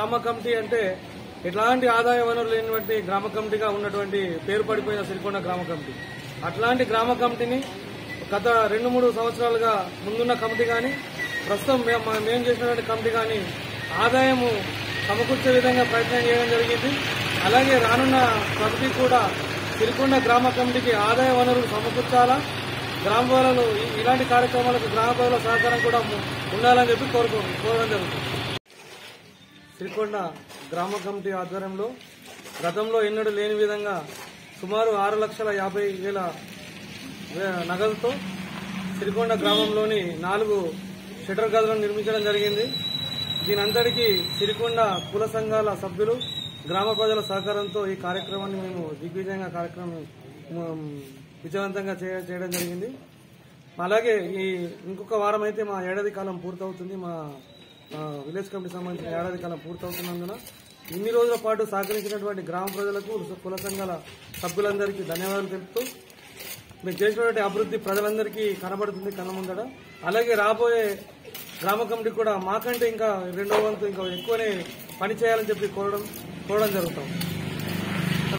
గ్రామ కమిటీ అంటే ఎట్లాంటి ఆదాయ వనరులు లేనటువంటి గ్రామ కమిటీగా ఉన్నటువంటి పేరు పడిపోయిన సిరికొండ గ్రామ కమిటీ. అట్లాంటి గ్రామ కమిటీని గత 2-3 సంవత్సరాలుగా ముందున్న కమిటీ కానీ ప్రస్తుతం మేము చేసినటువంటి కమిటీ కానీ ఆదాయము సమకూర్చే విధంగా ప్రయత్నం చేయడం జరిగింది. అలాగే రానున్న కమిటీ కూడా సిరికొండ గ్రామ కమిటీకి ఆదాయ వనరులు సమకూర్చాలా, గ్రామ ప్రజలు ఇలాంటి కార్యక్రమాలకు గ్రామ ప్రజల సహకారం కూడా ఉండాలని చెప్పి కోరడం జరుగుతుంది. సిరికొండ గ్రామ కమిటీ ఆధ్వర్యంలో గతంలో ఎన్నడూ లేని విధంగా సుమారు 6,50,000 నగదుతో సిరికొండ గ్రామంలోని 4 షటర్ గదులను నిర్మించడం జరిగింది. దీనంతటికీ సిరికొండ కుల సంఘాల సభ్యులు, గ్రామ ప్రజల సహకారంతో ఈ కార్యక్రమాన్ని మేము దిగ్విజయంగా విజయవంతంగా చేయడం జరిగింది. అలాగే ఇంకొక వారం అయితే మా ఏడాది కాలం పూర్తవుతుంది. మా విలేజ్ కమిటీ సంబంధించిన ఏడాది కాలం పూర్తవుతున్నందున ఇన్ని రోజుల పాటు సహకరించినటువంటి గ్రామ ప్రజలకు, కుల సంఘాల సభ్యులందరికీ ధన్యవాదాలు తెలుపుతూ మేము చేసినటువంటి అభివృద్ధి ప్రజలందరికీ కనబడుతుంది కళ్ళ ముందట. అలాగే రాబోయే గ్రామ కమిటీ కూడా మాకంటే ఇంకా 2వ వంతు ఇంకా ఎక్కువనే పని చేయాలని చెప్పి కోరడం జరుగుతాం.